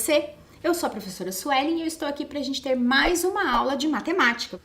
você? Eu sou a professora Suelen e eu estou aqui para a gente ter mais uma aula de matemática.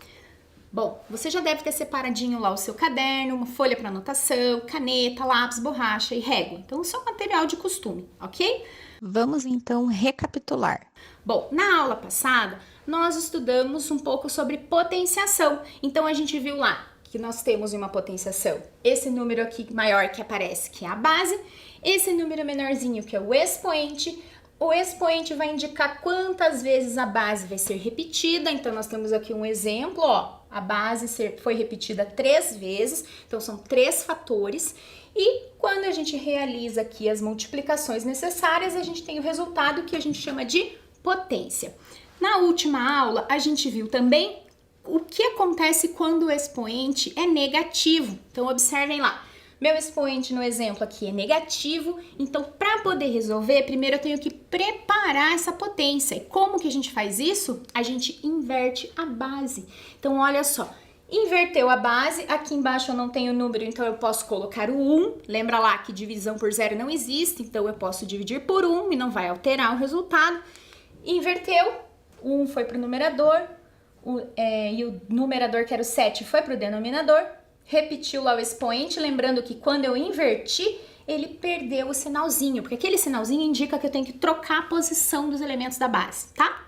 Bom, você já deve ter separadinho lá o seu caderno, uma folha para anotação, caneta, lápis, borracha e régua. Então, o seu material de costume, ok? Vamos então recapitular. Bom, na aula passada, nós estudamos um pouco sobre potenciação. Então, a gente viu lá que nós temos uma potenciação. Esse número aqui maior que aparece, que é a base. Esse número menorzinho, que é o expoente. O expoente vai indicar quantas vezes a base vai ser repetida. Então, nós temos aqui um exemplo, ó. A base foi repetida 3 vezes, então são 3 fatores. E quando a gente realiza aqui as multiplicações necessárias, a gente tem o resultado que a gente chama de potência. Na última aula, a gente viu também o que acontece quando o expoente é negativo. Então, observem lá. Meu expoente no exemplo aqui é negativo, então para poder resolver, primeiro eu tenho que preparar essa potência. E como que a gente faz isso? A gente inverte a base. Então olha só, inverteu a base, aqui embaixo eu não tenho número, então eu posso colocar o 1. Lembra lá que divisão por zero não existe, então eu posso dividir por 1 e não vai alterar o resultado. Inverteu, o 1 foi para o numerador, e o numerador que era o 7 foi para o denominador. Repetiu lá o expoente, lembrando que quando eu inverti, ele perdeu o sinalzinho, porque aquele sinalzinho indica que eu tenho que trocar a posição dos elementos da base, tá?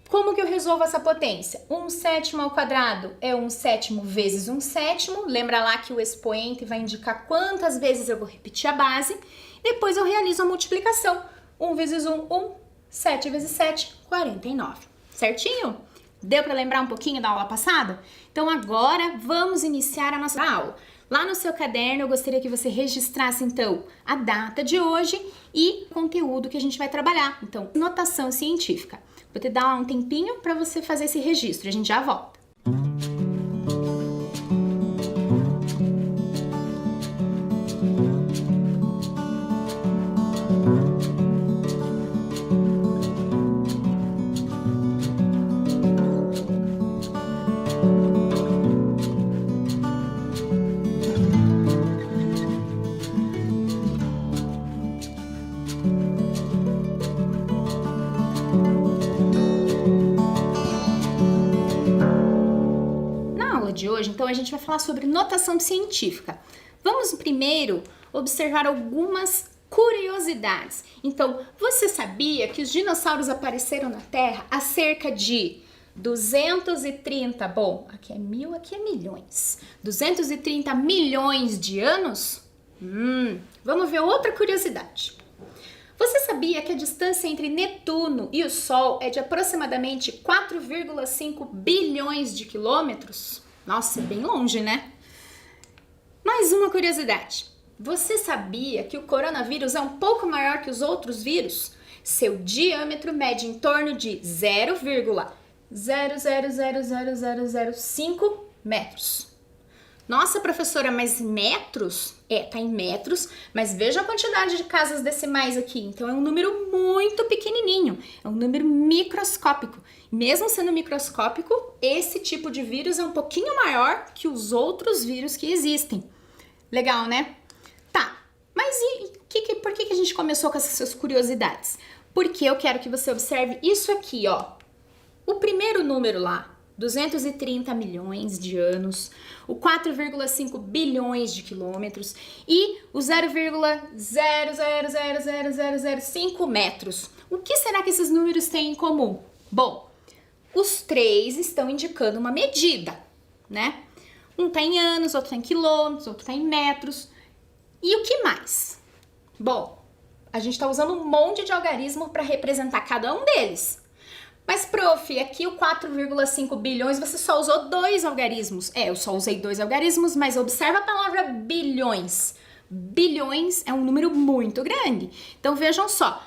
Como que eu resolvo essa potência? 1/7 ao quadrado é 1/7 vezes 1/7. Lembra lá que o expoente vai indicar quantas vezes eu vou repetir a base. Depois eu realizo a multiplicação. 1 vezes 1, 1. 7 vezes 7, 49. Certinho? Deu para lembrar um pouquinho da aula passada? Então agora vamos iniciar a nossa aula. Lá no seu caderno eu gostaria que você registrasse então a data de hoje e o conteúdo que a gente vai trabalhar. Então, notação científica. Vou te dar um tempinho para você fazer esse registro, a gente já volta. De hoje, então a gente vai falar sobre notação científica. Vamos primeiro observar algumas curiosidades. Então, você sabia que os dinossauros apareceram na Terra há cerca de 230, bom, aqui é 1000, aqui é milhões, 230 milhões de anos? Vamos ver outra curiosidade. Você sabia que a distância entre Netuno e o Sol é de aproximadamente 4,5 bilhões de quilômetros? Nossa, é bem longe, né? Mais uma curiosidade. Você sabia que o coronavírus é um pouco maior que os outros vírus? Seu diâmetro mede em torno de 0,0000005 metros. Nossa, professora, mas metros? Tá em metros, mas veja a quantidade de casas decimais aqui. Então, é um número muito pequenininho, é um número microscópico. Mesmo sendo microscópico, esse tipo de vírus é um pouquinho maior que os outros vírus que existem. Legal, né? Tá, mas por que a gente começou com essas curiosidades? Porque eu quero que você observe isso aqui, ó. O primeiro número lá, 230 milhões de anos, o 4,5 bilhões de quilômetros e o 0,0000005 metros. O que será que esses números têm em comum? Bom, os três estão indicando uma medida, né? Um tá em anos, outro tá em quilômetros, outro tá em metros. E o que mais? Bom, a gente tá usando um monte de algarismo para representar cada um deles. Mas, prof, aqui o 4,5 bilhões, você só usou 2 algarismos. Eu só usei 2 algarismos, mas observa a palavra bilhões. Bilhões é um número muito grande. Então, vejam só,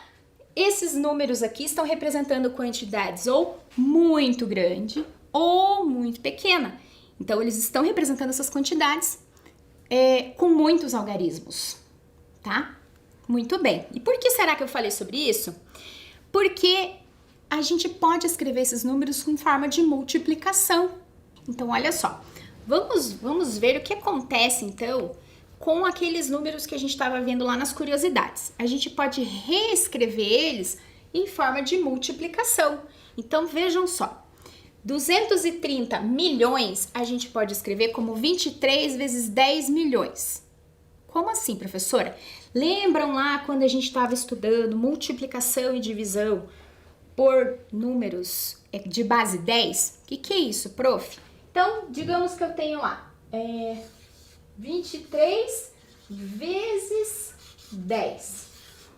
esses números aqui estão representando quantidades ou muito grande ou muito pequena. Então, eles estão representando essas quantidades com muitos algarismos, tá? Muito bem. E por que será que eu falei sobre isso? Porque a gente pode escrever esses números com forma de multiplicação. Então, olha só, vamos ver o que acontece, então, com aqueles números que a gente estava vendo lá nas curiosidades. A gente pode reescrever eles em forma de multiplicação. Então, vejam só. 230 milhões a gente pode escrever como 23 vezes 10 milhões. Como assim, professora? Lembram lá quando a gente estava estudando multiplicação e divisão por números de base 10? O que é isso, prof? Então, digamos que eu tenho lá 23 vezes 10.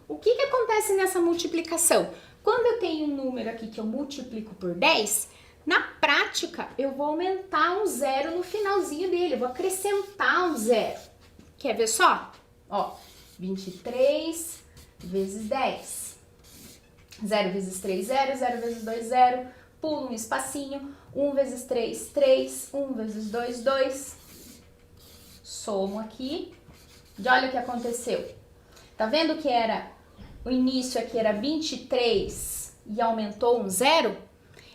O que acontece nessa multiplicação? Quando eu tenho um número aqui que eu multiplico por 10, na prática eu vou aumentar um zero no finalzinho dele, eu vou acrescentar um zero. Quer ver só? Ó, 23 vezes 10. 0 vezes 3, 0. 0 vezes 2, 0. Pulo um espacinho. 1 vezes 3, 3. 1 vezes 2, 2. Somo aqui. E olha o que aconteceu. Tá vendo que o início aqui era 23 e aumentou um zero?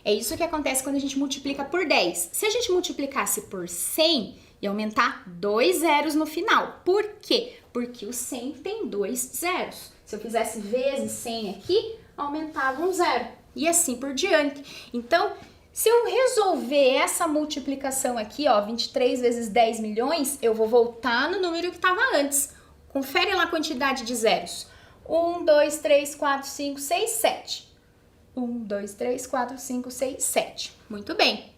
É isso que acontece quando a gente multiplica por 10. Se a gente multiplicasse por 100, ia aumentar 2 zeros no final. Por quê? Porque o 100 tem 2 zeros. Se eu fizesse vezes 100 aqui, aumentava um zero. E assim por diante. Então, se eu resolver essa multiplicação aqui, ó, 23 vezes 10 milhões, eu vou voltar no número que estava antes. Confere lá a quantidade de zeros. 1, 2, 3, 4, 5, 6, 7. 1, 2, 3, 4, 5, 6, 7. Muito bem.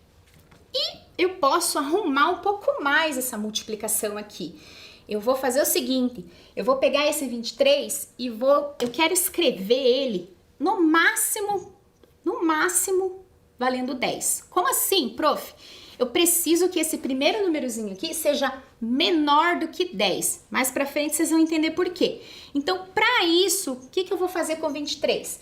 E eu posso arrumar um pouco mais essa multiplicação aqui. Eu vou fazer o seguinte, eu vou pegar esse 23 e eu quero escrever ele no máximo, valendo 10. Como assim, prof? Eu preciso que esse primeiro númerozinho aqui seja menor do que 10. Mais pra frente vocês vão entender por quê. Então, para isso, o que eu vou fazer com 23?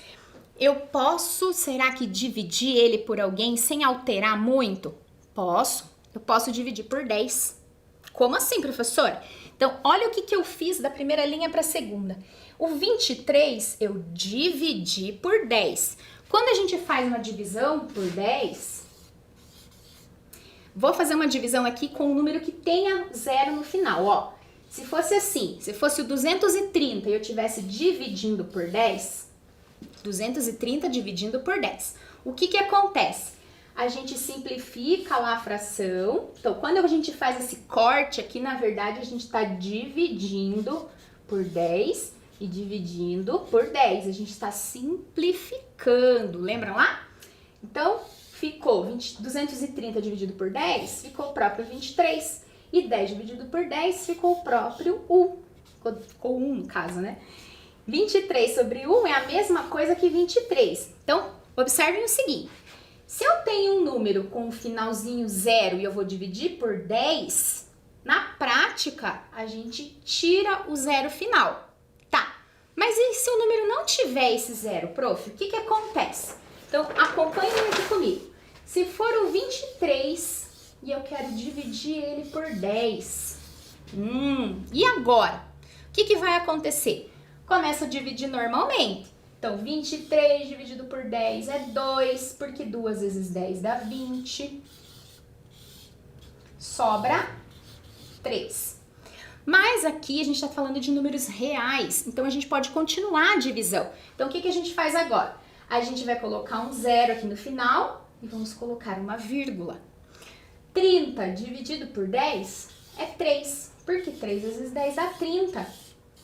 Eu posso, será que dividir ele por alguém sem alterar muito? Posso. Eu posso dividir por 10. Como assim, professora? Então, olha o que eu fiz da primeira linha para a segunda. O 23 eu dividi por 10. Quando a gente faz uma divisão por 10, vou fazer uma divisão aqui com um número que tenha zero no final, ó. Se fosse assim, se fosse o 230 e eu estivesse dividindo por 10, 230 dividindo por 10. O que acontece? A gente simplifica lá a fração. Então, quando a gente faz esse corte aqui, na verdade, a gente está dividindo por 10 e dividindo por 10. A gente está simplificando, lembram lá? Então, ficou 230 dividido por 10, ficou o próprio 23. E 10 dividido por 10 ficou o próprio 1. Ficou 1 no caso, né? 23 sobre 1 é a mesma coisa que 23. Então, observem o seguinte. Se eu tenho um número com um finalzinho 0 e eu vou dividir por 10, na prática, a gente tira o zero final, tá? Mas e se o número não tiver esse zero, prof? O que acontece? Então, acompanhem aqui comigo. Se for o 23 e eu quero dividir ele por 10, e agora? O que vai acontecer? Começa a dividir normalmente. Então, 23 dividido por 10 é 2, porque 2 vezes 10 dá 20. Sobra 3. Mas aqui a gente está falando de números reais, então a gente pode continuar a divisão. Então, o que a gente faz agora? A gente vai colocar um zero aqui no final e vamos colocar uma vírgula. 30 dividido por 10 é 3, porque 3 vezes 10 dá 30.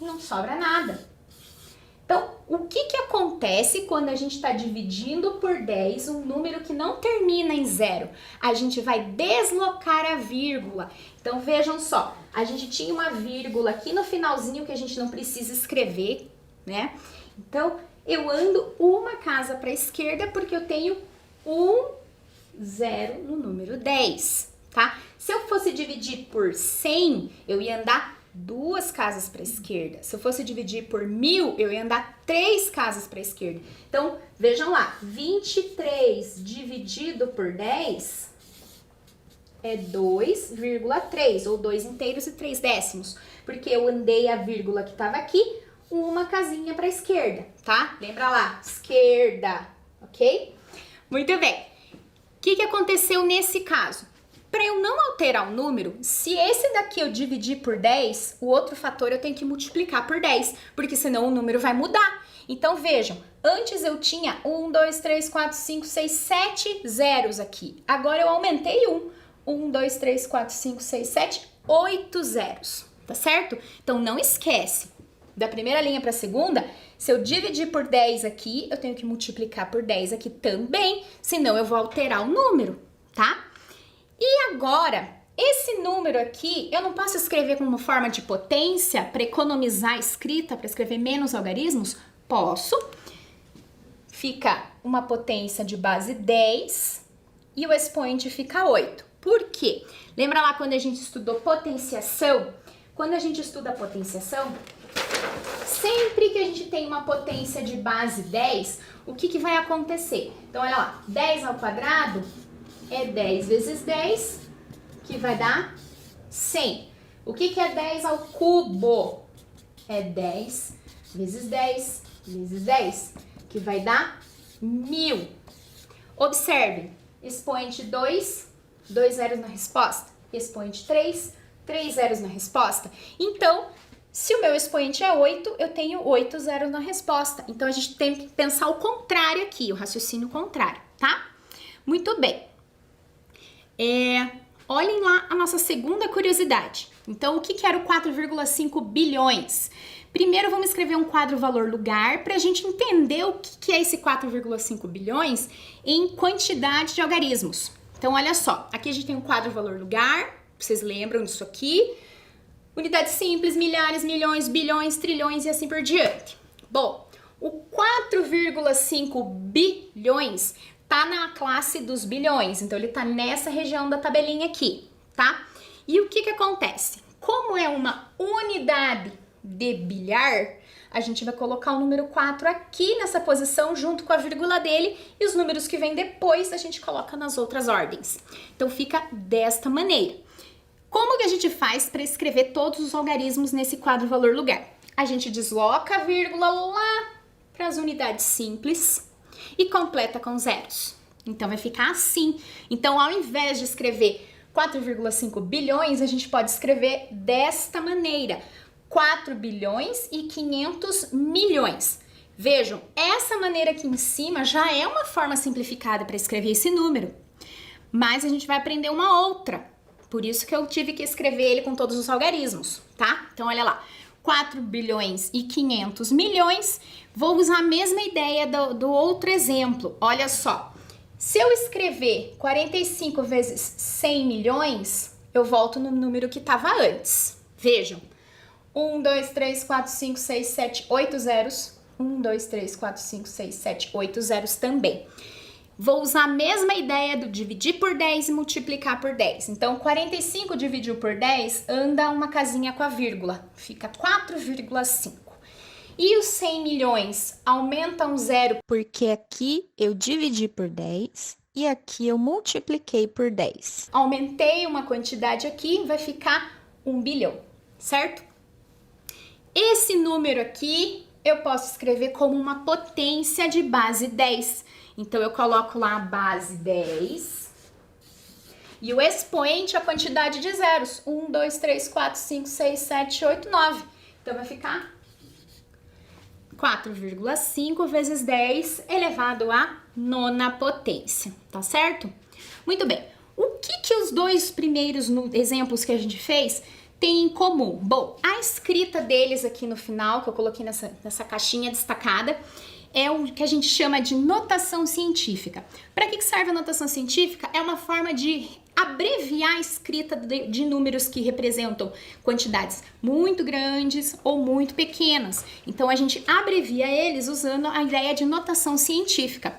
Não sobra nada. Então, o que acontece quando a gente está dividindo por 10 um número que não termina em zero? A gente vai deslocar a vírgula. Então, vejam só, a gente tinha uma vírgula aqui no finalzinho que a gente não precisa escrever, né? Então, eu ando uma casa para a esquerda porque eu tenho um zero no número 10, tá? Se eu fosse dividir por 100, eu ia andar 2 casas para a esquerda. Se eu fosse dividir por 1000, eu ia andar 3 casas para a esquerda. Então, vejam lá, 23 dividido por 10 é 2,3, ou 2 inteiros e 3 décimos. Porque eu andei a vírgula que estava aqui, uma casinha para a esquerda, tá? Lembra lá, esquerda, ok? Muito bem. O que aconteceu nesse caso? para eu não alterar o número, se esse daqui eu dividir por 10, o outro fator eu tenho que multiplicar por 10, porque senão o número vai mudar. Então, vejam, antes eu tinha 1, 2, 3, 4, 5, 6, 7 zeros aqui. Agora eu aumentei 1, 2, 3, 4, 5, 6, 7, 8 zeros, tá certo? Então, não esquece, da primeira linha para a segunda, se eu dividir por 10 aqui, eu tenho que multiplicar por 10 aqui também, senão eu vou alterar o número, tá? E agora, esse número aqui, eu não posso escrever como forma de potência para economizar a escrita, para escrever menos algarismos? Posso. Fica uma potência de base 10 e o expoente fica 8. Por quê? Lembra lá quando a gente estudou potenciação? Quando a gente estuda potenciação, sempre que a gente tem uma potência de base 10, o que vai acontecer? Então, olha lá, 10 ao quadrado é 10 vezes 10, que vai dar 100. O que é 10 ao cubo? É 10 vezes 10 vezes 10, que vai dar 1000. Observe, expoente 2, 2 zeros na resposta. Expoente 3, 3 zeros na resposta. Então, se o meu expoente é 8, eu tenho 8 zeros na resposta. Então, a gente tem que pensar o contrário aqui, o raciocínio contrário, tá? Muito bem. Olhem lá a nossa segunda curiosidade. Então, o que era o 4,5 bilhões? Primeiro, vamos escrever um quadro valor-lugar para a gente entender o que é esse 4,5 bilhões em quantidade de algarismos. Então, olha só, aqui a gente tem um quadro valor-lugar, vocês lembram disso aqui? Unidades simples, milhares, milhões, bilhões, trilhões e assim por diante. Bom, o 4,5 bilhões tá na classe dos bilhões, então ele tá nessa região da tabelinha aqui, tá? E o que acontece? Como é uma unidade de bilhar, a gente vai colocar o número 4 aqui nessa posição junto com a vírgula dele e os números que vêm depois a gente coloca nas outras ordens. Então fica desta maneira. Como que a gente faz para escrever todos os algarismos nesse quadro valor-lugar? A gente desloca a vírgula lá para as unidades simples e completa com zeros. Então vai ficar assim. Então, ao invés de escrever 4,5 bilhões, a gente pode escrever desta maneira: 4 bilhões e 500 milhões. Vejam, essa maneira aqui em cima já é uma forma simplificada para escrever esse número. Mas a gente vai aprender uma outra. Por isso que eu tive que escrever ele com todos os algarismos, tá? Então, olha lá. 4 bilhões e 500 milhões, vou usar a mesma ideia do outro exemplo. Olha só, se eu escrever 45 vezes 100 milhões, eu volto no número que estava antes. Vejam, 1, 2, 3, 4, 5, 6, 7, 8 zeros. 1, 2, 3, 4, 5, 6, 7, 8 zeros também. Vou usar a mesma ideia do dividir por 10 e multiplicar por 10. Então, 45 dividido por 10, anda uma casinha com a vírgula. Fica 4,5. E os 100 milhões aumenta um zero. Porque aqui eu dividi por 10 e aqui eu multipliquei por 10. Aumentei uma quantidade aqui, vai ficar 1 bilhão, certo? Esse número aqui eu posso escrever como uma potência de base 10. Então, eu coloco lá a base 10 e o expoente, a quantidade de zeros. 1, 2, 3, 4, 5, 6, 7, 8, 9. Então, vai ficar 4,5 vezes 10 elevado à nona potência, tá certo? Muito bem. O que os dois primeiros exemplos que a gente fez têm em comum? Bom, a escrita deles aqui no final, que eu coloquei nessa caixinha destacada, é o que a gente chama de notação científica. Para que serve a notação científica? É uma forma de abreviar a escrita de números que representam quantidades muito grandes ou muito pequenas. Então, a gente abrevia eles usando a ideia de notação científica.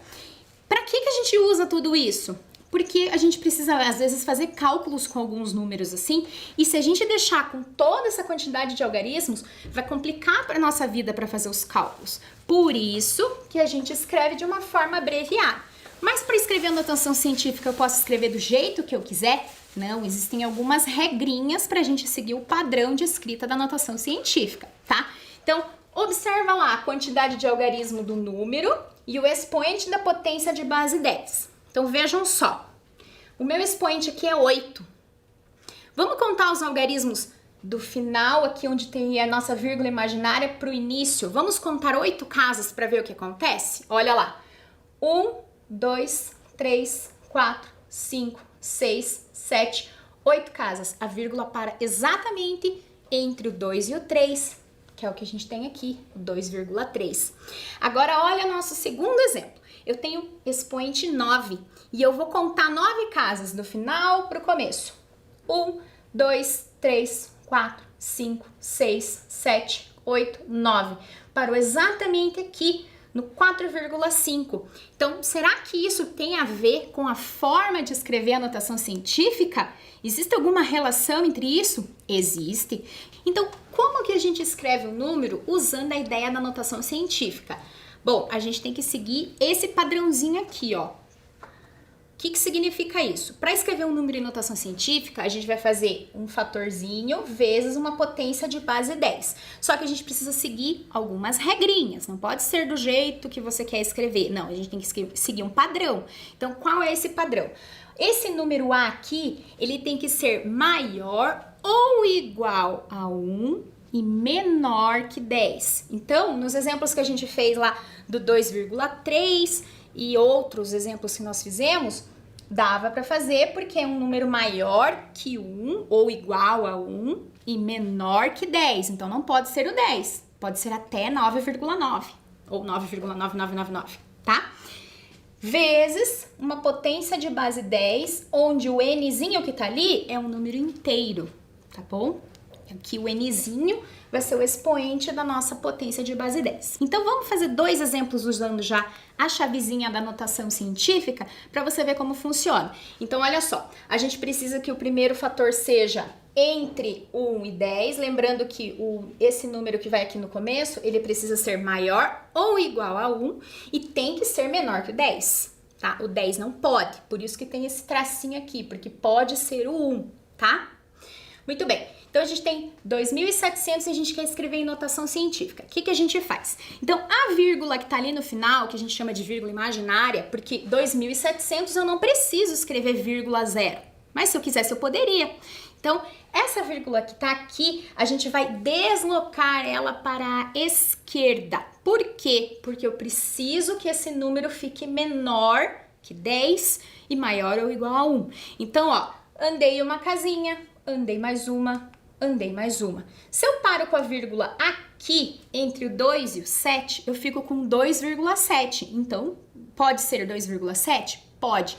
Para que a gente usa tudo isso? Porque a gente precisa, às vezes, fazer cálculos com alguns números assim, e se a gente deixar com toda essa quantidade de algarismos, vai complicar para a nossa vida para fazer os cálculos. Por isso que a gente escreve de uma forma abreviada. Mas para escrever a notação científica, eu posso escrever do jeito que eu quiser? Não, existem algumas regrinhas para a gente seguir o padrão de escrita da notação científica, tá? Então, observa lá a quantidade de algarismo do número e o expoente da potência de base 10. Então, vejam só, O meu expoente aqui é 8. Vamos contar os algarismos do final, aqui onde tem a nossa vírgula imaginária, para o início. Vamos contar 8 casas para ver o que acontece? Olha lá. 1, 2, 3, 4, 5, 6, 7, 8 casas. A vírgula para exatamente entre o 2 e o 3, que é o que a gente tem aqui, o 2,3. Agora, olha nosso segundo exemplo. Eu tenho expoente 9 e eu vou contar 9 casas do final para o começo. 1, 2, 3, 4, 5, 6, 7, 8, 9. Parou exatamente aqui no 4,5. Então, será que isso tem a ver com a forma de escrever a notação científica? Existe alguma relação entre isso? Existe. Então, como que a gente escreve o número usando a ideia da notação científica? Bom, a gente tem que seguir esse padrãozinho aqui, ó. O que significa isso? Para escrever um número em notação científica, a gente vai fazer um fatorzinho vezes uma potência de base 10. Só que a gente precisa seguir algumas regrinhas, não pode ser do jeito que você quer escrever. Não, a gente tem que seguir um padrão. Então, qual é esse padrão? Esse número A aqui, ele tem que ser maior ou igual a 1 e menor que 10. Então, nos exemplos que a gente fez lá do 2,3 e outros exemplos que nós fizemos, dava para fazer porque é um número maior que 1 ou igual a 1 e menor que 10. Então, não pode ser o 10, pode ser até 9,9 ou 9,9999, tá? Vezes uma potência de base 10, onde o nzinho que tá ali é um número inteiro, tá bom? Aqui o nzinho vai ser o expoente da nossa potência de base 10. Então vamos fazer 2 exemplos usando já a chavezinha da notação científica para você ver como funciona. Então olha só, a gente precisa que o primeiro fator seja entre 1 e 10, lembrando que esse número que vai aqui no começo, ele precisa ser maior ou igual a 1 e tem que ser menor que o 10, tá? O 10 não pode, por isso que tem esse tracinho aqui, porque pode ser o 1, tá? Muito bem, então a gente tem 2.700 e a gente quer escrever em notação científica. O que a gente faz? Então, a vírgula que tá ali no final, que a gente chama de vírgula imaginária, porque 2.700 eu não preciso escrever vírgula zero, mas se eu quisesse eu poderia. Então, essa vírgula que tá aqui, a gente vai deslocar ela para a esquerda. Por quê? Porque eu preciso que esse número fique menor que 10 e maior ou igual a 1. Então, ó, andei uma casinha, andei mais uma, andei mais uma. Se eu paro com a vírgula aqui, entre o 2 e o 7, eu fico com 2,7. Então, pode ser 2,7? Pode.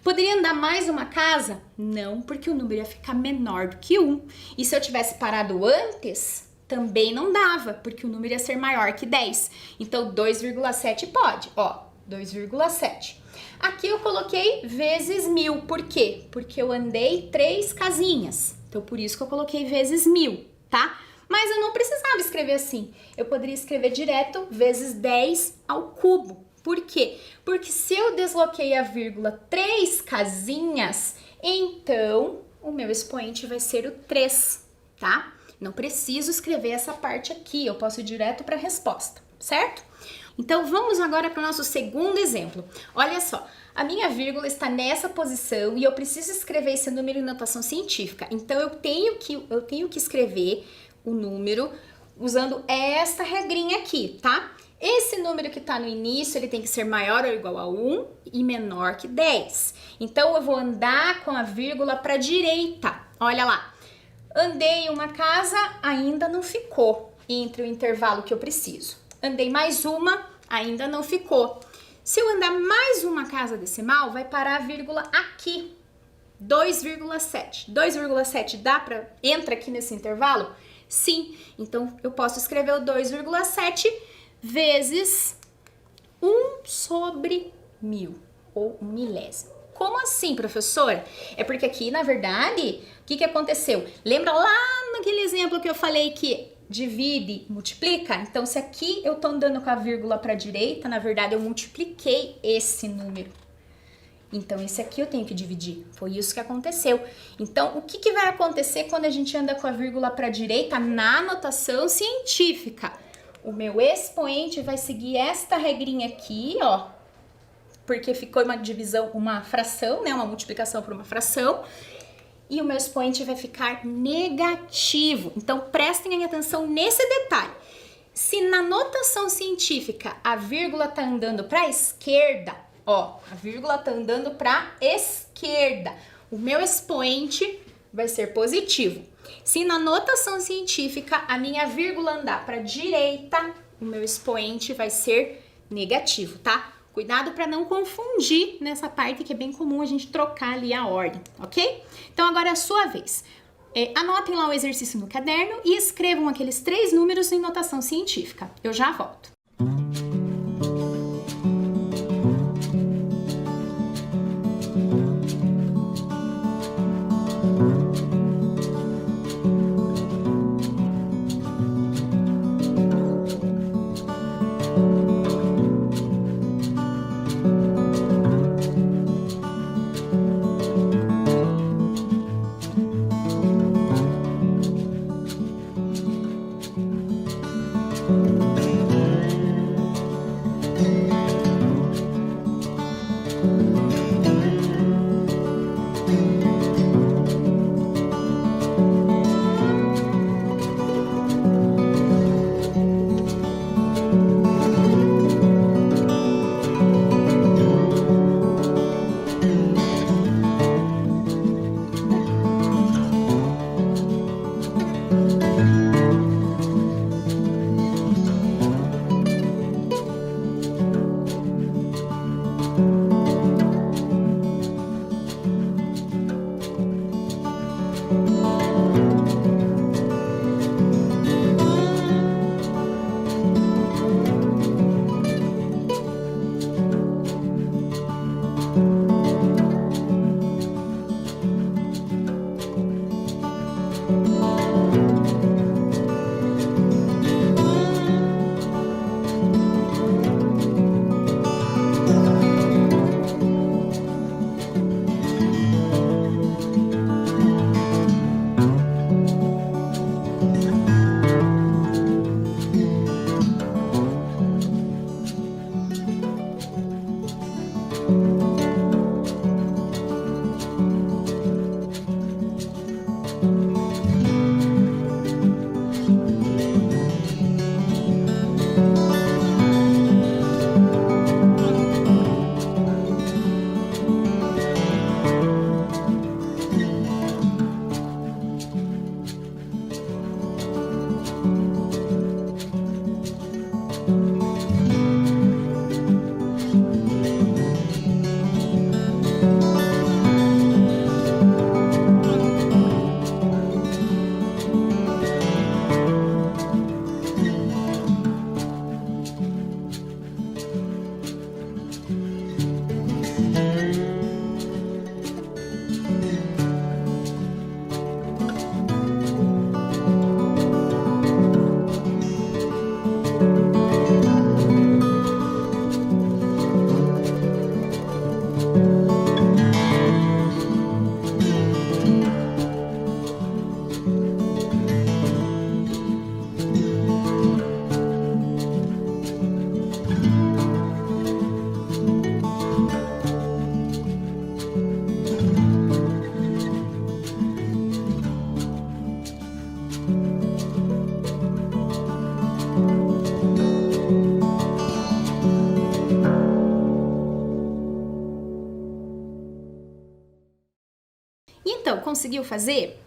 Poderia andar mais uma casa? Não, porque o número ia ficar menor do que 1. E se eu tivesse parado antes, também não dava, porque o número ia ser maior que 10. Então, 2,7 pode, ó, 2,7. Aqui eu coloquei vezes 1000, por quê? Porque eu andei 3 casinhas, então por isso que eu coloquei vezes 1000, tá? Mas eu não precisava escrever assim, eu poderia escrever direto vezes 10 ao cubo. Por quê? Porque se eu desloquei a vírgula 3 casinhas, então o meu expoente vai ser o 3, tá? Não preciso escrever essa parte aqui, eu posso ir direto para a resposta, certo? Então, vamos agora para o nosso segundo exemplo. Olha só, a minha vírgula está nessa posição e eu preciso escrever esse número em notação científica. Então, eu tenho que escrever o número usando esta regrinha aqui, tá? Esse número que está no início, ele tem que ser maior ou igual a 1 e menor que 10. Então, eu vou andar com a vírgula para a direita. Olha lá, andei uma casa, ainda não ficou entre o intervalo que eu preciso. Andei mais uma, ainda não ficou. Se eu andar mais uma casa decimal, vai parar a vírgula aqui, 2,7. 2,7 entra aqui nesse intervalo? Sim, então eu posso escrever o 2,7 vezes 1 sobre 1000, ou 1 milésimo. Como assim, professora? É porque aqui, na verdade, o que aconteceu? Lembra lá naquele exemplo que eu falei que divide, multiplica? Então, se aqui eu tô andando com a vírgula para a direita, na verdade eu multipliquei esse número. Então, esse aqui eu tenho que dividir. Foi isso que aconteceu. Então, o que vai acontecer quando a gente anda com a vírgula para a direita na notação científica? O meu expoente vai seguir esta regrinha aqui, ó. porque ficou uma divisão, uma fração, né? Uma multiplicação por uma fração. E o meu expoente vai ficar negativo. Então, prestem atenção nesse detalhe. Se na notação científica a vírgula tá andando para a esquerda, ó, a vírgula tá andando para a esquerda, o meu expoente vai ser positivo. Se na notação científica a minha vírgula andar para a direita, o meu expoente vai ser negativo, tá? Cuidado para não confundir nessa parte que é bem comum a gente trocar ali a ordem, ok? Então agora é a sua vez. Anotem lá o exercício no caderno e escrevam aqueles 3 números em notação científica. Eu já volto. Então, conseguiu fazer?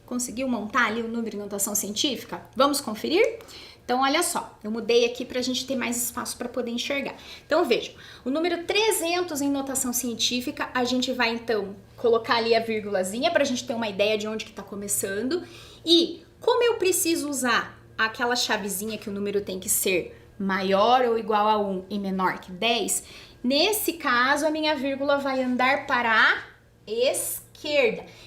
Conseguiu montar ali o número em notação científica? Vamos conferir? Então, olha só, eu mudei aqui para a gente ter mais espaço para poder enxergar. Então, vejam, o número 300 em notação científica, a gente vai, então, colocar ali a vírgulazinha para a gente ter uma ideia de onde que está começando. E, como eu preciso usar aquela chavezinha que o número tem que ser maior ou igual a 1 e menor que 10, nesse caso, a minha vírgula vai andar para a esquerda.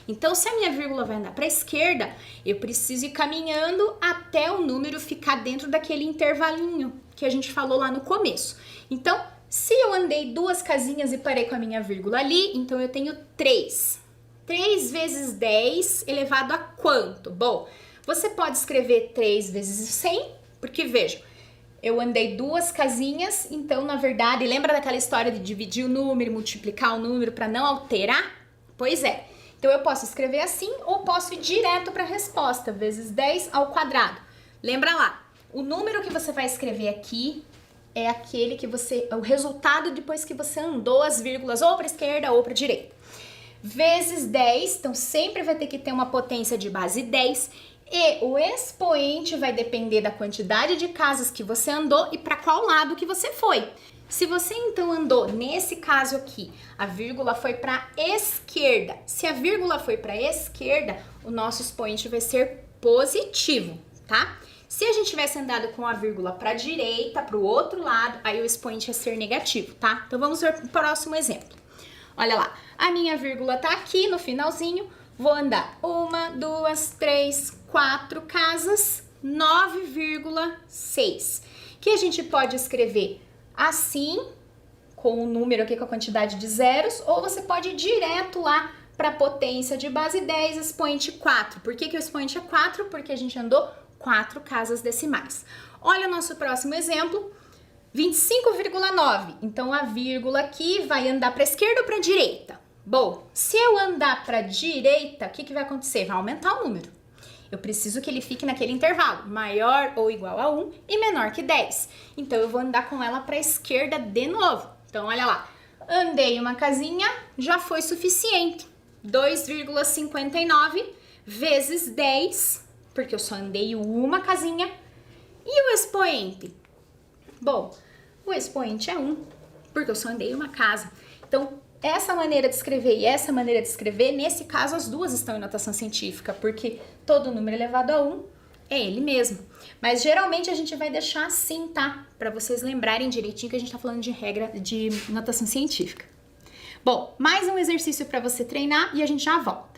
Então, se a minha vírgula vai andar para a esquerda, eu preciso ir caminhando até o número ficar dentro daquele intervalinho que a gente falou lá no começo. Então, se eu andei 2 casinhas e parei com a minha vírgula ali, então eu tenho 3. 3 vezes 10 elevado a quanto? Bom, você pode escrever 3 vezes 100, porque veja, Eu andei 2 casinhas, então, na verdade, lembra daquela história de dividir o número, multiplicar o número para não alterar? Pois é. Então, eu posso escrever assim ou posso ir direto para a resposta, vezes 10 ao quadrado. Lembra lá, o número que você vai escrever aqui é aquele que você, o resultado depois que você andou as vírgulas ou para a esquerda ou para a direita. Vezes 10, então sempre vai ter que ter uma potência de base 10 e o expoente vai depender da quantidade de casas que você andou e para qual lado que você foi. Se você então andou, nesse caso aqui, a vírgula foi para a esquerda. Se a vírgula foi para a esquerda, o nosso expoente vai ser positivo, tá? Se a gente tivesse andado com a vírgula para a direita, para o outro lado, aí o expoente ia ser negativo, tá? Então vamos ver o próximo exemplo. Olha lá, a minha vírgula tá aqui no finalzinho, vou andar 1, 2, 3, 4 casas, 9,6. Que a gente pode escrever assim, com o número aqui com a quantidade de zeros, ou você pode ir direto lá para a potência de base 10, expoente 4. Por que o expoente é 4? Porque a gente andou 4 casas decimais. Olha o nosso próximo exemplo, 25,9. Então, a vírgula aqui vai andar para a esquerda ou para a direita? Bom, se eu andar para a direita, o que vai acontecer? Vai aumentar o número. Eu preciso que ele fique naquele intervalo, maior ou igual a 1 e menor que 10. Então, eu vou andar com ela para a esquerda de novo. Então, olha lá, andei uma casinha, já foi suficiente. 2,59 vezes 10, porque eu só andei uma casinha. E o expoente? Bom, o expoente é 1, porque eu só andei uma casa. Então, essa maneira de escrever e essa maneira de escrever, nesse caso, as duas estão em notação científica, porque todo número elevado a 1 é ele mesmo. Mas, geralmente, a gente vai deixar assim, tá? Para vocês lembrarem direitinho que a gente tá falando de regra de notação científica. Bom, mais um exercício para você treinar e a gente já volta.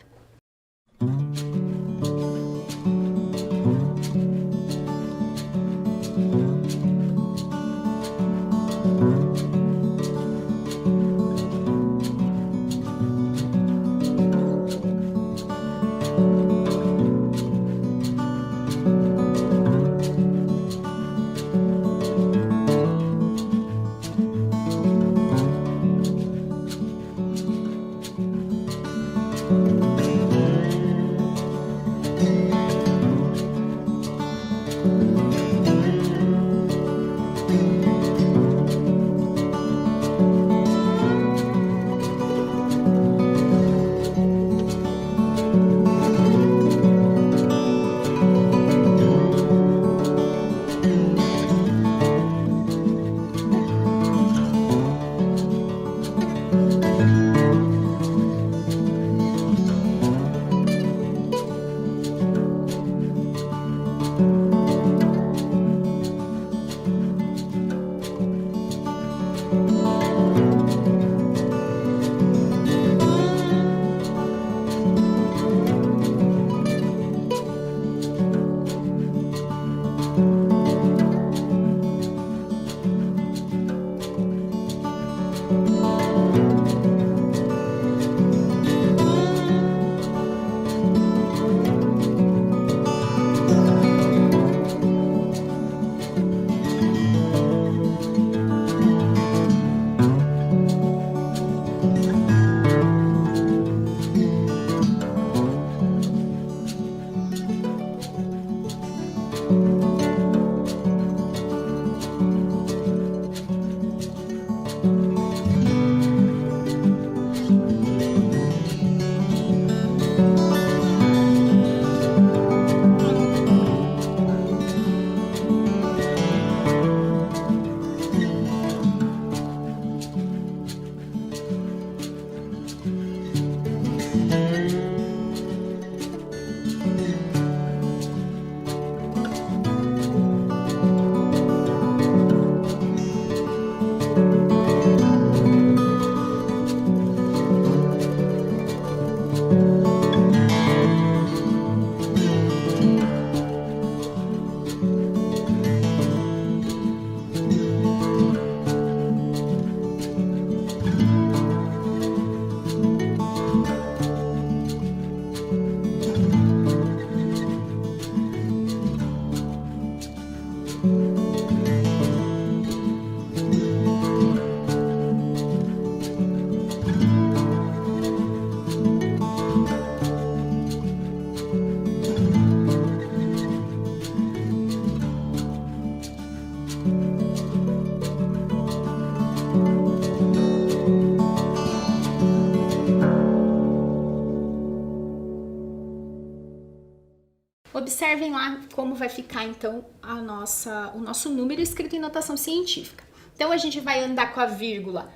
Observem lá como vai ficar, então, o nosso número escrito em notação científica. Então, a gente vai andar com a vírgula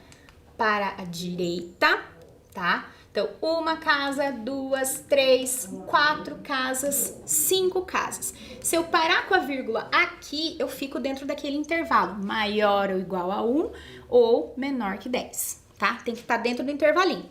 para a direita, tá? Então, 1 casa, 2, 3, 4 casas, 5 casas. Se eu parar com a vírgula aqui, eu fico dentro daquele intervalo, maior ou igual a 1 ou menor que 10, tá? Tem que estar dentro do intervalinho.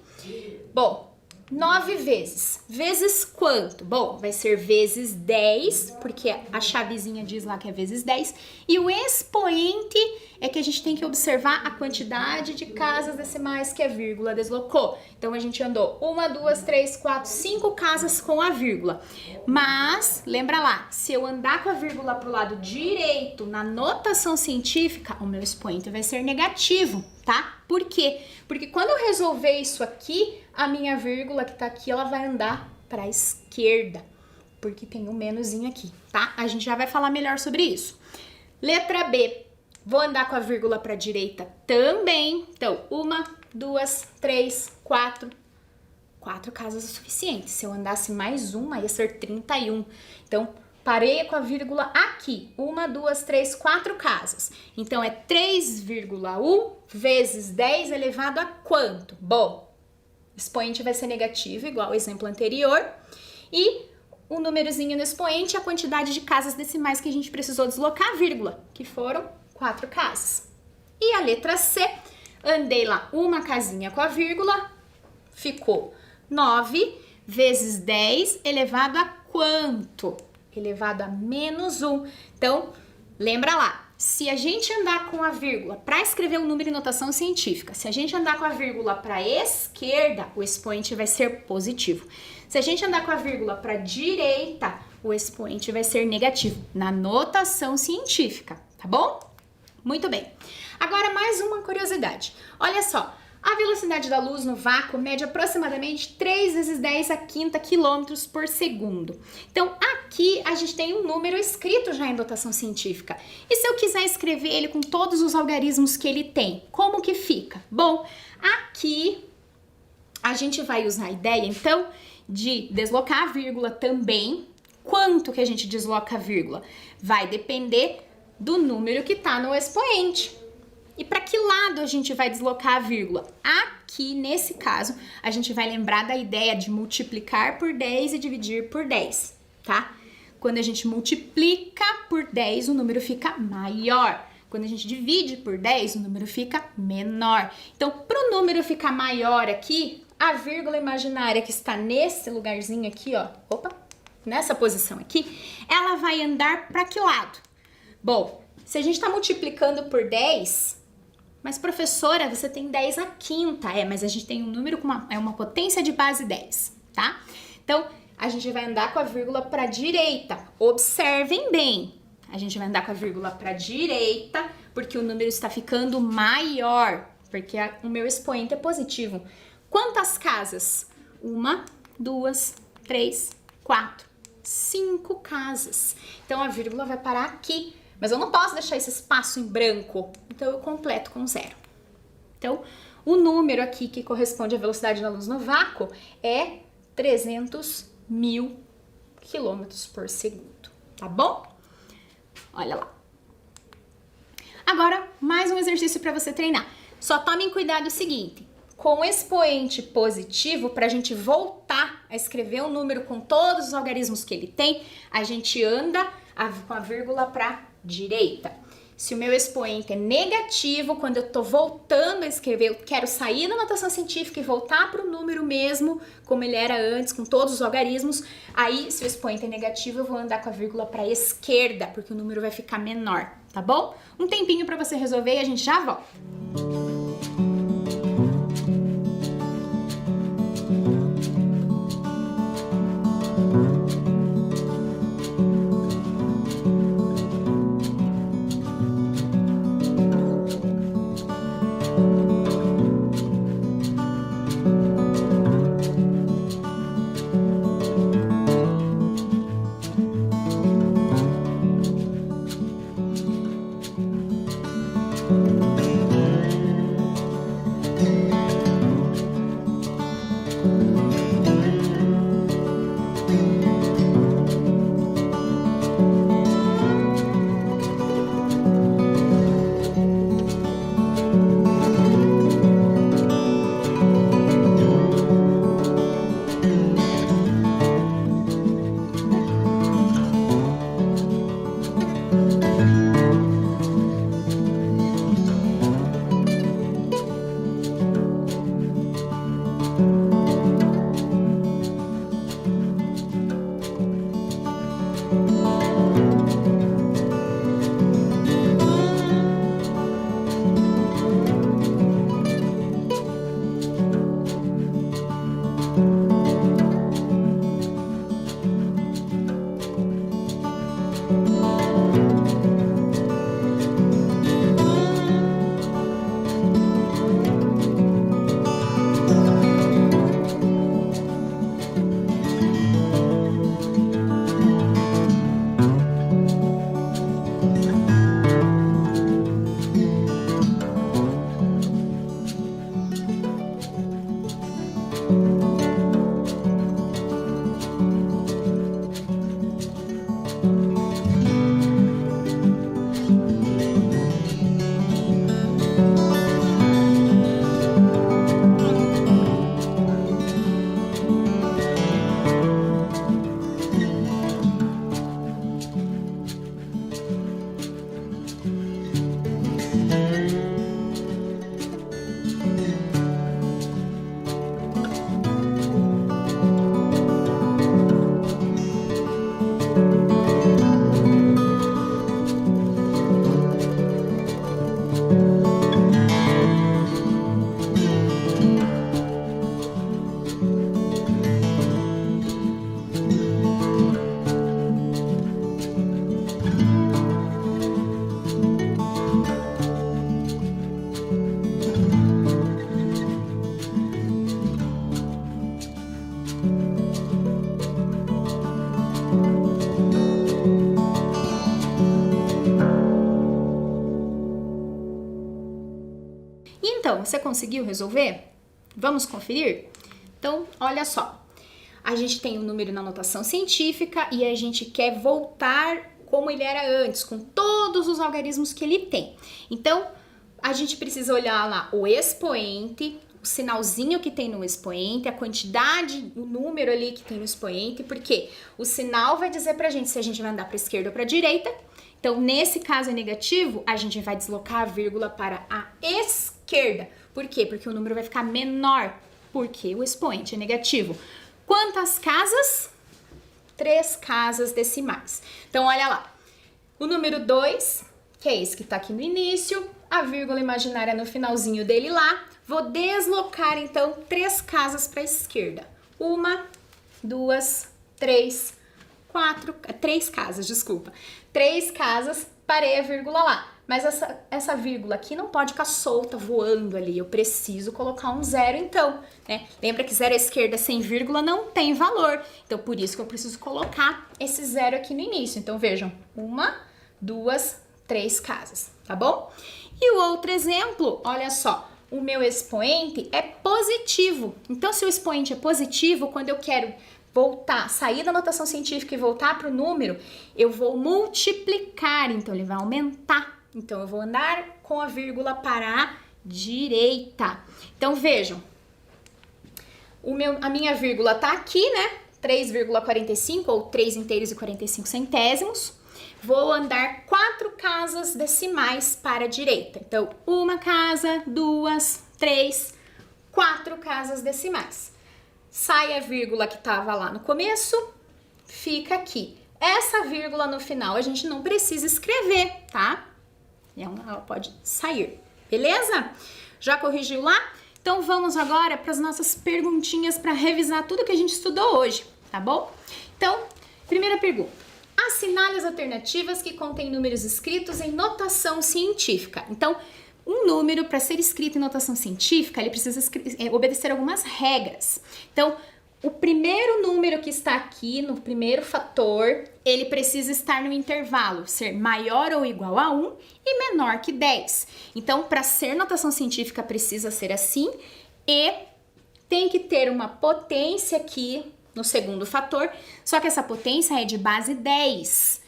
Bom, 9 vezes. Vezes quanto? Bom, vai ser vezes 10, porque a chavezinha diz lá que é vezes 10. E o expoente é que a gente tem que observar a quantidade de casas decimais que a vírgula deslocou. Então, a gente andou 1, 2, 3, 4, 5 casas com a vírgula. Mas, lembra lá, se eu andar com a vírgula para o lado direito na notação científica, o meu expoente vai ser negativo, tá? Por quê? Porque quando eu resolver isso aqui, a minha vírgula que tá aqui, ela vai andar para a esquerda, porque tem um menuzinho aqui, tá? A gente já vai falar melhor sobre isso. Letra B, vou andar com a vírgula para a direita também. Então, 1, 2, 3, 4. 4 casas é suficiente. Se eu andasse mais uma, ia ser 31. Então, parei com a vírgula aqui. 1, 2, 3, 4 casas. Então, é 3,1 vezes 10 elevado a quanto? Bom, o expoente vai ser negativo, igual ao exemplo anterior. E o númerozinho no expoente é a quantidade de casas decimais que a gente precisou deslocar a vírgula, que foram 4 casas. E a letra C, andei lá uma casinha com a vírgula, ficou 9 vezes 10 elevado a quanto? Elevado a menos 1. Então, lembra lá, se a gente andar com a vírgula para escrever um número em notação científica, se a gente andar com a vírgula para a esquerda, o expoente vai ser positivo. Se a gente andar com a vírgula para a direita, o expoente vai ser negativo na notação científica, tá bom? Muito bem. Agora, mais uma curiosidade. Olha só. A velocidade da luz no vácuo mede aproximadamente 3 vezes 10 a quinta quilômetros por segundo. Então, aqui a gente tem um número escrito já em notação científica. E se eu quiser escrever ele com todos os algarismos que ele tem, como que fica? Bom, aqui a gente vai usar a ideia, então, de deslocar a vírgula também. Quanto que a gente desloca a vírgula? Vai depender do número que está no expoente. E para que lado a gente vai deslocar a vírgula? Aqui, nesse caso, a gente vai lembrar da ideia de multiplicar por 10 e dividir por 10, tá? Quando a gente multiplica por 10, o número fica maior. Quando a gente divide por 10, o número fica menor. Então, para o número ficar maior aqui, a vírgula imaginária que está nesse lugarzinho aqui, ó, nessa posição aqui, ela vai andar para que lado? Bom, se a gente está multiplicando por 10... Mas, professora, você tem 10 à quinta. Mas a gente tem um número com uma potência de base 10, tá? Então, a gente vai andar com a vírgula para a direita. Observem bem. A gente vai andar com a vírgula para a direita, porque o número está ficando maior, porque o meu expoente é positivo. Quantas casas? 1, 2, 3, 4, 5 casas. Então, a vírgula vai parar aqui. Mas eu não posso deixar esse espaço em branco, então eu completo com 0. Então, o número aqui que corresponde à velocidade da luz no vácuo é 300.000 quilômetros por segundo, tá bom? Olha lá. Agora, mais um exercício para você treinar. Só tomem cuidado o seguinte, com o expoente positivo, para a gente voltar a escrever um número com todos os algarismos que ele tem, a gente anda com a vírgula para direita. Se o meu expoente é negativo, quando eu tô voltando a escrever, eu quero sair da notação científica e voltar para o número mesmo, como ele era antes, com todos os algarismos, aí se o expoente é negativo, eu vou andar com a vírgula para a esquerda, porque o número vai ficar menor, tá bom? Um tempinho para você resolver e a gente já volta. Então, você conseguiu resolver? Vamos conferir? Então, olha só. A gente tem um número na notação científica e a gente quer voltar como ele era antes, com todos os algarismos que ele tem. Então, a gente precisa olhar lá o expoente, o sinalzinho que tem no expoente, a quantidade, o número ali que tem no expoente, porque o sinal vai dizer pra gente se a gente vai andar para esquerda ou para direita. Então, nesse caso é negativo, a gente vai deslocar a vírgula para a esquerda. Por quê? Porque o número vai ficar menor, porque o expoente é negativo. Quantas casas? 3 casas decimais. Então, olha lá. O número 2, que é esse que tá aqui no início, a vírgula imaginária no finalzinho dele lá. Vou deslocar, então, 3 casas para a esquerda. 1, 2, 3, 4... 3 casas, desculpa. 3 casas, parei a vírgula lá. Mas essa vírgula aqui não pode ficar solta, voando ali. Eu preciso colocar um zero, então, né? Lembra que zero à esquerda sem vírgula não tem valor. Então, por isso que eu preciso colocar esse zero aqui no início. Então, vejam. 1, 2, 3 casas, tá bom? E o outro exemplo, olha só. O meu expoente é positivo. Então, se o expoente é positivo, quando eu quero voltar, sair da notação científica e voltar para o número, eu vou multiplicar, então ele vai aumentar. Então, eu vou andar com a vírgula para a direita. Então, vejam, a minha vírgula tá aqui, né? 3,45 ou 3 inteiros e 45 centésimos. Vou andar 4 casas decimais para a direita. Então, 1 casa, 2, 3, 4 casas decimais. Sai a vírgula que estava lá no começo, fica aqui. Essa vírgula no final a gente não precisa escrever, tá? Ela pode sair, beleza? Já corrigiu lá? Então vamos agora para as nossas perguntinhas para revisar tudo que a gente estudou hoje, tá bom? Então, primeira pergunta. Assinale as alternativas que contêm números escritos em notação científica. Então, um número, para ser escrito em notação científica, ele precisa obedecer algumas regras. Então, o primeiro número que está aqui, no primeiro fator, ele precisa estar no intervalo, ser maior ou igual a 1 e menor que 10. Então, para ser notação científica, precisa ser assim e tem que ter uma potência aqui no segundo fator, só que essa potência é de base 10.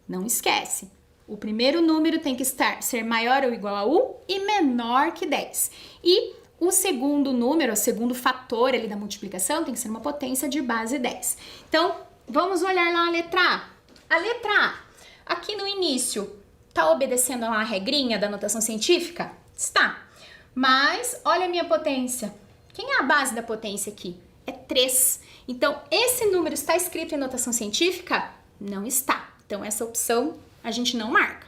Não esquece. O primeiro número tem que ser maior ou igual a 1 e menor que 10. E o segundo número, o segundo fator ali da multiplicação, tem que ser uma potência de base 10. Então, vamos olhar lá a letra A. A letra A, aqui no início, está obedecendo a uma regrinha da notação científica? Está. Mas, olha a minha potência. Quem é a base da potência aqui? É 3. Então, esse número está escrito em notação científica? Não está. Então, essa opção a gente não marca.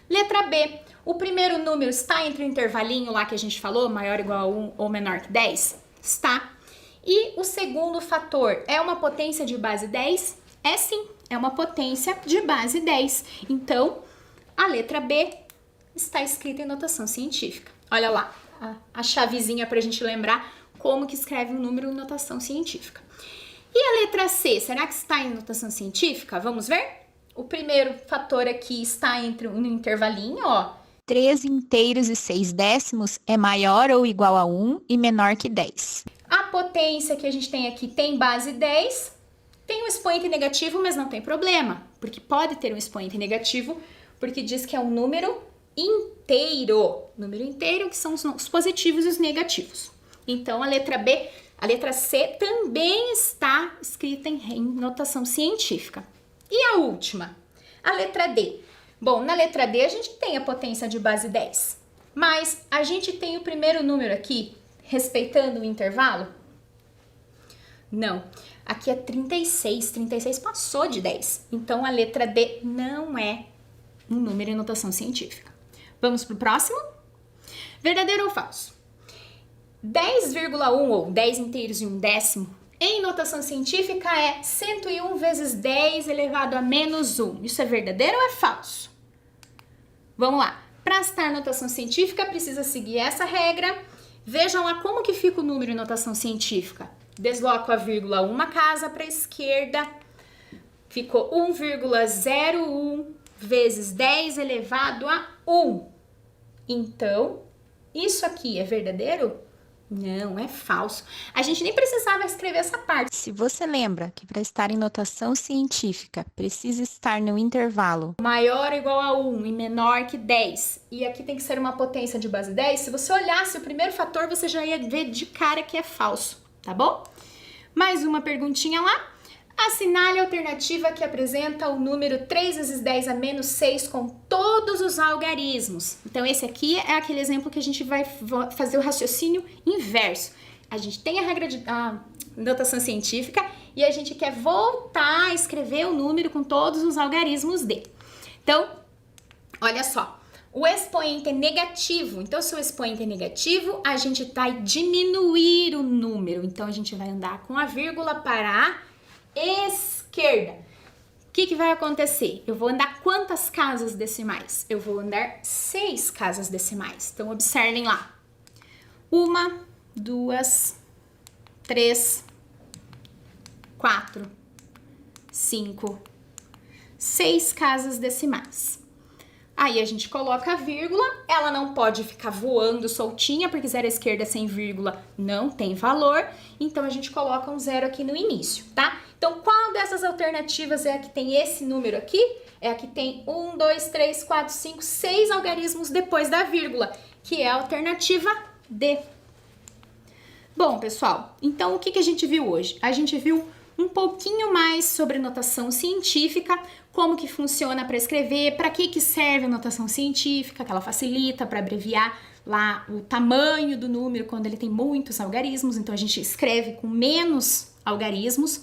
Letra B. O primeiro número está entre o intervalinho lá que a gente falou, maior ou igual a 1 ou menor que 10? Está. E o segundo fator é uma potência de base 10? É sim, é uma potência de base 10. Então, a letra B está escrita em notação científica. Olha lá, a chavezinha para a gente lembrar como que escreve um número em notação científica. E a letra C, será que está em notação científica? Vamos ver? O primeiro fator aqui está entre um intervalinho, ó. 3 inteiros e 6 décimos é maior ou igual a 1 e menor que 10. A potência que a gente tem aqui tem base 10, tem um expoente negativo, mas não tem problema, porque pode ter um expoente negativo, porque diz que é um número inteiro. Número inteiro, que são os positivos e os negativos. Então, a letra C também está escrita em notação científica. E a última, a letra D. Bom, na letra D a gente tem a potência de base 10, mas a gente tem o primeiro número aqui, respeitando o intervalo? Não, aqui é 36, 36 passou de 10, então a letra D não é um número em notação científica. Vamos para o próximo? Verdadeiro ou falso? 10,1 ou 10 inteiros e 1 décimo em notação científica é 101 vezes 10 elevado a menos 1. Isso é verdadeiro ou é falso? Vamos lá. Para estar notação científica, precisa seguir essa regra. Vejam lá como que fica o número em notação científica. Desloco a vírgula uma casa para a esquerda. Ficou 1,01 vezes 10 elevado a 1. Então, Isso aqui é verdadeiro? Não, é falso. A gente nem precisava escrever essa parte. Se você lembra que para estar em notação científica precisa estar no intervalo Maior ou igual a 1 e menor que 10. E aqui tem que ser uma potência de base 10. Se você olhasse o primeiro fator, você já ia ver de cara que é falso, tá bom? Mais uma perguntinha lá. Assinale a alternativa que apresenta o número 3 vezes 10 a menos 6 com todos os algarismos. Então, esse aqui é aquele exemplo que a gente vai fazer o raciocínio inverso. A gente tem a regra de notação científica e a gente quer voltar a escrever o número com todos os algarismos dele. Então, olha só. O expoente é negativo, então se o expoente é negativo, a gente vai diminuir o número. Então, a gente vai andar com a vírgula para a esquerda. O que vai acontecer? Eu vou andar quantas casas decimais? Eu vou andar 6 casas decimais. Então, observem lá. 1, 2, 3, 4, 5, 6 casas decimais. Aí a gente coloca a vírgula, ela não pode ficar voando soltinha, porque zero à esquerda sem vírgula não tem valor, então a gente coloca um zero aqui no início, tá? Então, qual dessas alternativas é a que tem esse número aqui? É a que tem 1, 2, 3, 4, 5, 6 algarismos depois da vírgula, que é a alternativa D. Bom, pessoal, então o que a gente viu hoje? A gente viu um pouquinho mais sobre notação científica, como que funciona para escrever, para que serve a notação científica, que ela facilita para abreviar lá o tamanho do número quando ele tem muitos algarismos, então a gente escreve com menos algarismos,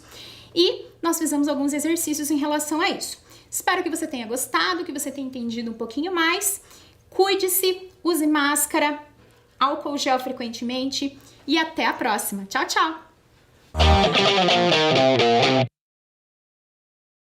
e nós fizemos alguns exercícios em relação a isso. Espero que você tenha gostado, que você tenha entendido um pouquinho mais. Cuide-se, use máscara, álcool gel frequentemente e até a próxima. Tchau, tchau!